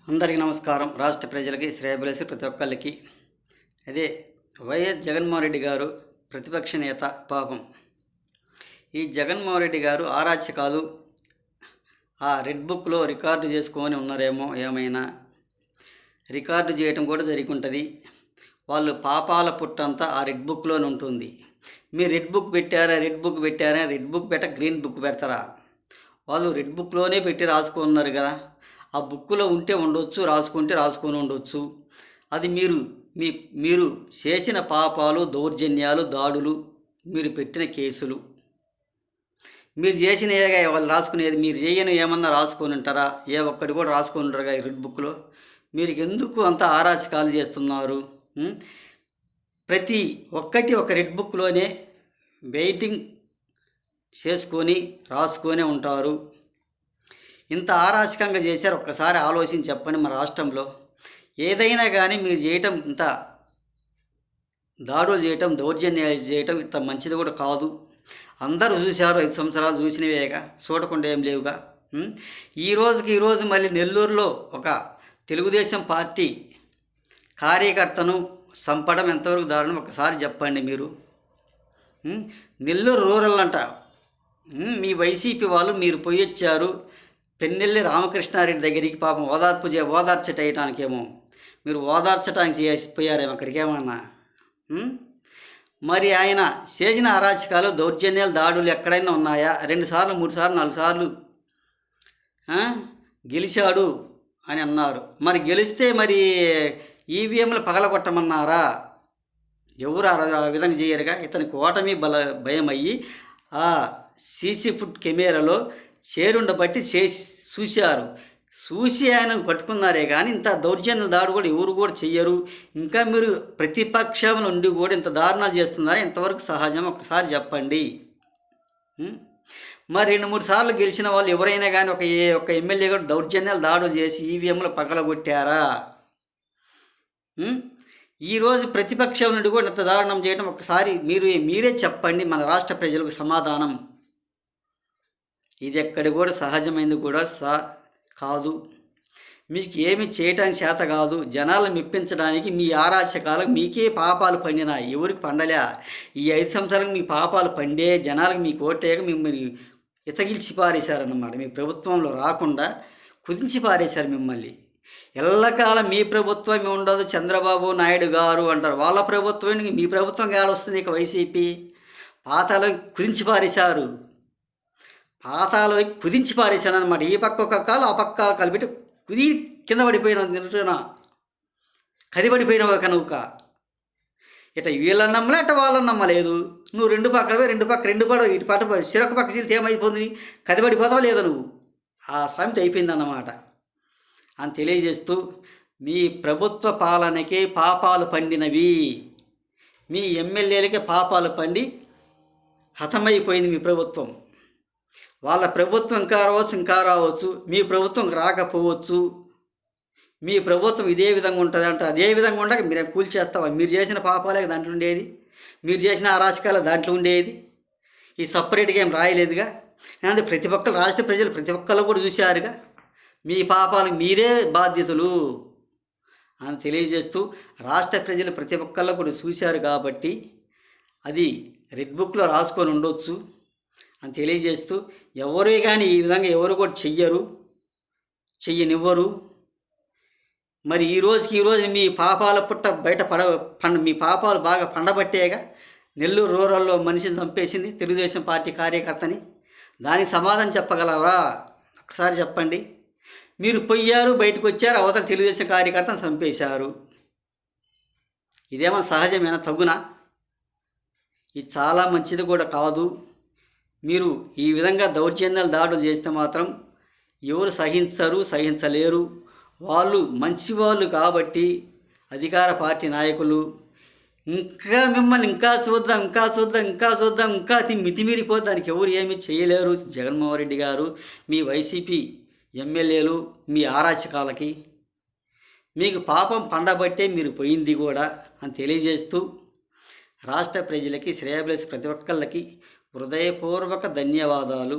అందరికీ నమస్కారం. రాష్ట్ర ప్రజలకి, శ్రేయభిలాషి ప్రతి ఒక్కళ్ళకి అదే వైఎస్ జగన్మోహన్ రెడ్డి గారు ప్రతిపక్ష నేత. పాపం ఈ జగన్మోహన్ రెడ్డి గారు ఆరాచకాలు ఆ రెడ్ బుక్లో రికార్డు చేసుకొని ఉన్నారేమో, ఏమైనా రికార్డు చేయటం కూడా జరిగి ఉంటుంది. వాళ్ళు పాపాల పుట్టంతా ఆ రెడ్ బుక్లోనే ఉంటుంది. మీరు రెడ్ బుక్ పెట్టారా, రెడ్ బుక్ పెట్టారా, రెడ్ బుక్ పెట్ట గ్రీన్ బుక్ పెడతారా? వాళ్ళు రెడ్ బుక్లోనే పెట్టి రాసుకున్నారు కదా. ఆ బుక్లో ఉంటే ఉండొచ్చు, రాసుకొని ఉండొచ్చు. అది మీరు చేసిన పాపాలు, దౌర్జన్యాలు, దాడులు, మీరు పెట్టిన కేసులు, మీరు చేసినగా వాళ్ళు రాసుకునేది. మీరు చేయని ఏమన్నా రాసుకొని ఉంటారా? ఏ ఒక్కటి కూడా రాసుకొని ఉంటారుగా ఈ రెడ్ బుక్లో. మీరు ఎందుకు అంత ఆరాచకాలు చేస్తున్నారు? ప్రతి ఒక్కటి ఒక రెడ్ బుక్లోనే వెయిటింగ్ చేసుకొని రాసుకొనే ఉంటారు. ఇంత ఆరాచకంగా చేశారు. ఒక్కసారి ఆలోచించి చెప్పండి. మన రాష్ట్రంలో ఏదైనా కానీ మీరు చేయటం, ఇంత దాడులు చేయటం, దౌర్జన్యాలు చేయటం ఇంత మంచిది కూడా కాదు. అందరూ చూశారు, 5 సంవత్సరాలు చూసినవేగా, చూడకుండా ఏం లేవుగా. ఈరోజు మళ్ళీ నెల్లూరులో ఒక తెలుగుదేశం పార్టీ కార్యకర్తను చంపడం ఎంతవరకు దారుణం ఒకసారి చెప్పండి మీరు. నెల్లూరు రూరల్ అంట, మీ వైసీపీ వాళ్ళు మీరు పోయొచ్చారు పెన్నెల్లి రామకృష్ణారెడ్డి దగ్గరికి. పాపం ఓదార్చటేయటానికేమో మీరు ఓదార్చడానికి పోయారేమో అక్కడికి ఏమన్నా. మరి ఆయన చేసిన అరాచకాలు, దౌర్జన్యాలు, దాడులు ఎక్కడైనా ఉన్నాయా? 2 సార్లు 3 సార్లు 4 సార్లు గెలిచాడు అని అన్నారు. మరి గెలిస్తే మరి ఈవీఎంలు పగలగొట్టమన్నారా? ఎవరు ఆ విధంగా చేయరుగా. ఇతనికి ఓటమి భయం అయ్యి ఆ సీసీ ఫుట్ కెమెరాలో చేరుండబట్టి చూసి ఆయన పట్టుకున్నారే కానీ ఇంత దౌర్జన్య దాడు కూడా ఎవరు కూడా చెయ్యరు. ఇంకా మీరు ప్రతిపక్షం నుండి కూడా ఇంత దారుణాలు చేస్తున్నారా? ఇంతవరకు సహజం ఒకసారి చెప్పండి. మరి 2-3 సార్లు గెలిచిన వాళ్ళు ఎవరైనా కానీ ఒక ఎమ్మెల్యే కూడా దౌర్జన్యాలు దాడులు చేసి ఈవీఎంలు పగలగొట్టారా? ఈరోజు ప్రతిపక్షం నుండి కూడా ఇంత దారుణం చేయడం ఒకసారి మీరే చెప్పండి మన రాష్ట్ర ప్రజలకు సమాధానం. ఇది ఎక్కడి కూడా సహజమైంది కూడా కాదు. మీకు ఏమి చేయటానికి చేత కాదు. జనాలను మెప్పించడానికి మీ ఆరాచకాలకు మీకే పాపాలు పండినా, ఎవరికి పండలే. ఈ 5 సంవత్సరాలకు మీ పాపాలు పండే జనాలకు మీకు ఓటేక మిమ్మల్ని ఇతగిల్చి పారేశారన్నమాట. మీ ప్రభుత్వంలో రాకుండా కుదించి పారేశారు మిమ్మల్ని. ఎల్లకాలం మీ ప్రభుత్వం ఉండదు, చంద్రబాబు నాయుడు గారు అంటారు. వాళ్ళ ప్రభుత్వం, మీ ప్రభుత్వం ఏడొస్తుంది? ఇక వైసీపీ పాతాలో కుదించి పారేశారు. పాతాలో కుదించి పారేశాను అనమాట. ఈ పక్క ఒక కాలు, ఆ పక్క కలిపెట్టి కుది కింద పడిపోయిన తింటున్నా, కదిపడిపోయినావు కనుక. ఇట వీళ్ళని నమ్మలే, ఇట వాళ్ళని నమ్మలేదు. నువ్వు 2 పక్కలవే, 2 పడవ, ఇటు పట్ట చిరొక పక్క చీలితే ఏమైపోతుంది? కదిపడిపోతావు లేదా నువ్వు? ఆ సామెత అయిపోయిందన్నమాట అని తెలియజేస్తూ, మీ ప్రభుత్వ పాలనకే పాపాలు పండినవి, మీ ఎమ్మెల్యేలకే పాపాలు పండి హతమైపోయింది మీ ప్రభుత్వం. వాళ్ళ ప్రభుత్వం ఇంకా రావచ్చు, మీ ప్రభుత్వం రాకపోవచ్చు. మీ ప్రభుత్వం ఇదే విధంగా ఉంటుంది అంటే అదే విధంగా ఉండక మీరు కూల్చేస్తావా? మీరు చేసిన పాపాలే దాంట్లో ఉండేది, మీరు చేసిన అరాచకాలు దాంట్లో ఉండేది. ఈ సపరేట్గా ఏం రాయలేదుగా. అంటే ప్రతి ఒక్కరు, రాష్ట్ర ప్రజలు ప్రతి ఒక్కళ్ళు కూడా చూశారుగా. మీ పాపాలకు మీరే బాధ్యతలు అని తెలియజేస్తూ, రాష్ట్ర ప్రజలు ప్రతి ఒక్కళ్ళు కూడా చూశారు కాబట్టి అది రెడ్ బుక్లో రాసుకొని ఉండొచ్చు అని తెలియజేస్తూ, ఎవరే కానీ ఈ విధంగా ఎవరు కూడా చెయ్యనివ్వరు. మరి ఈరోజు మీ పాపాల పుట్ట మీ పాపాలు బాగా పండబట్టేగా నెల్లూరు రూరల్లో మనిషిని చంపేసింది తెలుగుదేశం పార్టీ కార్యకర్తని. దానికి సమాధానం చెప్పగలవరా? ఒకసారి చెప్పండి. మీరు పోయారు, బయటకు వచ్చారు, అవతల తెలుగుదేశం కార్యకర్తను చంపేశారు. ఇదేమో సహజమేనా? తగునా? ఇది చాలా మంచిది కూడా కాదు. మీరు ఈ విధంగా దౌర్జన్యాలు దాడులు చేస్తే మాత్రం ఎవరు సహించలేరు. వాళ్ళు మంచివాళ్ళు కాబట్టి అధికార పార్టీ నాయకులు ఇంకా మిమ్మల్ని ఇంకా చూద్దాం మితిమీరిపోతే దానికి ఎవరు ఏమీ చేయలేరు. జగన్మోహన్ రెడ్డి గారు, మీ వైసీపీ ఎమ్మెల్యేలు, మీ ఆరాచకాలకి మీకు పాపం పండబట్టే మీరు పోయింది కూడా అని తెలియజేస్తూ, రాష్ట్ర ప్రజలకి, శ్రేయభిలాషి ప్రతి ఒక్కళ్ళకి హృదయపూర్వక ధన్యవాదాలు.